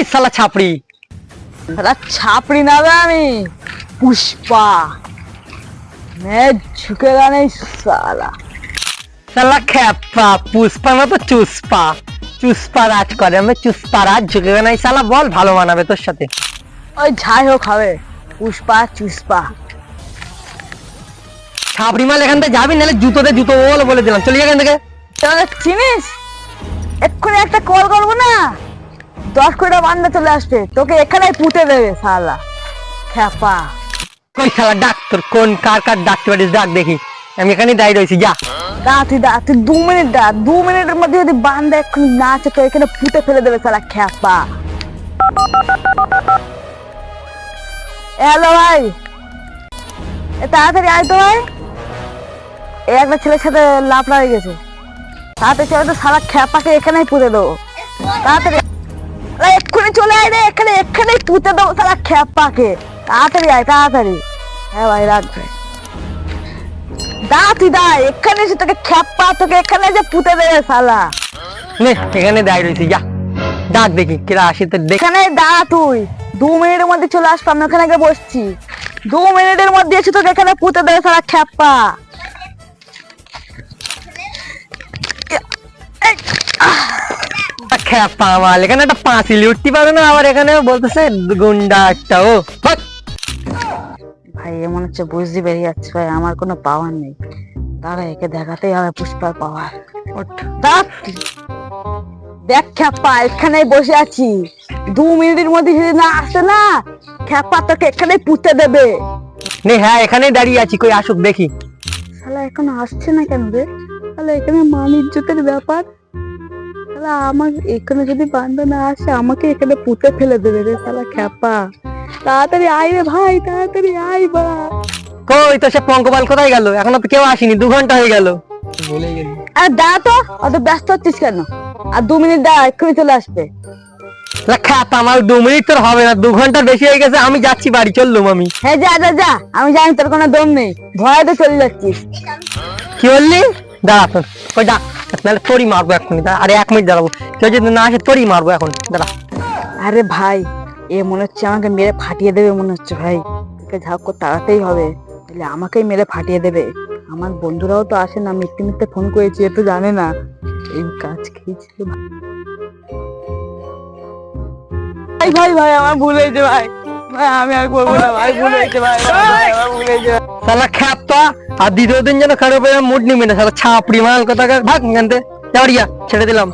এই শালা ছাপড়ি। শালা ছাপড়ি না বে আমি, পুষ্পা। मैं झुकेगा नहीं साला। শালা খ্যাপা, পুষ্পা না তো চুস্পা। চুস্পা রাজ করে, আমি চুস্পা রাজ ঝুঁকে নাই শালা। বল ভালো মানাবে তোর সাথে। ওই যাই হোক হবে, পুষ্পা চুষ্পা। ছাপড়ি মাল এখান থেকে যাবি, নাহলে জুতোতে জুতো বলে দিলাম, চলে যা এখান থেকে। তাহলে চিনিস, এক্ষুনি একটা কল করবো না, 10 কোটি বান্দা চলে আসবে, তোকে এখানে পুঁতে দেবে শালা খ্যাপা। কই শালা ডাক, তোর কোন কার কার ডাকতে পারিস ডাক দেখি। আমি এখানেই দাঁড়িয়ে রয়েছি, যা। তুই 2 মিনিট দা, 2 মিনিটের মধ্যে যদি বান্দা এক্ষুনি না আছে তো এখানে পুঁতে ফেলে দেবে শালা খ্যাপা। হ্যালো ভাই, তাড়াতাড়ি আয় তো ভাই, এই একটা ছেলের সাথে লাফড়া হয়ে গেছে। তাড়াতাড়ি চলে তো, শালা খ্যাপাকে এখানেই পুঁতে দেবো। তাড়াতাড়ি এক্ষুনি চলে আয় রে, এখানেই পুঁতে দেবো শালা খ্যাপাকে। তাড়াতাড়ি আয়, তাড়াতাড়ি। হ্যাঁ ভাই রাখবে, তুই এখানে এসে তোকে খ্যাপা, তোকে এখানে যে পুঁতে দেবে শালা। নে এখানে দাঁড়িয়ে রয়েছি, যা ডাক দেখি কিরা আসি তো দেখ। এখানে তুই 2 মিনিটের মধ্যে চলে আসবো, আমি ওখানে গিয়ে বসছি। 2 মিনিটের মধ্যে এসে তোকে এখানে পুঁতে দেবে শালা খ্যাপা। খ্যাপা মাল, এখানে একটা পাঁচিল উঠতে পারে না, আবার এখানে বলতেছে গুন্ডা একটা। ও ভাই এমন হচ্ছে বুঝতে বেরিয়ে যাচ্ছে ভাই, আমার কোনো পাওয়ার নেই। দাঁড়া, একে দেখাতেই হবে পুষ্পার পাওয়ার। দেখ খ্যাপা, এখানে বসে আছি, 2 মিনিটের মধ্যে যদি না আসে না, খ্যাপা তোকে এখানে পুঁতে দেবে। নে হ্যাঁ এখানেই দাঁড়িয়ে আছি, কই আসুক দেখি। শালা এখনো আসছে না কেন রে? শালা এখানে মান ইজ্জতের ব্যাপার। শালা আমার এখানে যদি বান্দা না আসে, আমাকে এখানে পুঁতে ফেলে দেবে রে শালা খ্যাপা। তাড়াতাড়ি আয় রে ভাই, তাড়াতাড়ি আয় বা। কই তো সে পঙ্কপাল কোথায় গেল? এখনো তো কেউ আসেনি, 2 ঘন্টা হয়ে গেল। ভুলে গেলি। আর দা তো, অত ব্যস্ত হচ্ছিস কেন? আর 2 মিনিট দা, এক্ষুনি চলে আসবে। খ্যাপা আমার 2 মিনিট তোর হবে না, 2 ঘন্টার বেশি হয়ে গেছে। আমি যাচ্ছি বাড়ি, চললুম আমি। হ্যাঁ যা যা যা, আমি জানি তোর কোনো দম নেই, ভয়ে চলে যাচ্ছিস। কি বললি? দাঁড়া তোর, কই ডাক, নাহলে তোরই মারবো এক্ষুনি। আরে 1 মিনিট দাঁড়াবো, কেউ যদি না আসে তোরই মারবো এখন, দাঁড়া। আরে ভাই, এ মনে হচ্ছে আমাকে মেরে ফাটিয়ে দেবে মনে হচ্ছে ভাই। তোকে ঝাঁক করে তাড়াতেই হবে, তাহলে আমাকেই মেরে ফাটিয়ে দেবে। আমার বন্ধুরাও তো আসে না, মিথ্যে মিথ্যে ফোন করেছি, এ তো জানে না এই কাজ খেয়েছিল। ভাই ভাই ভাই, আমার ভুল হয়েছে ভাই, ভাই আমি আর করবো না ভাই, ভুল হয়েছে ভাই, আমার ভুল হয়েছে। শালা খ্যাপা, আর দ্বিতীয় দিন যেন খারাপ মুড নিবি না, শালা ছাপড়ি মাল কোথাকার, ভাগ জানতে। ছেড়ে দিলাম।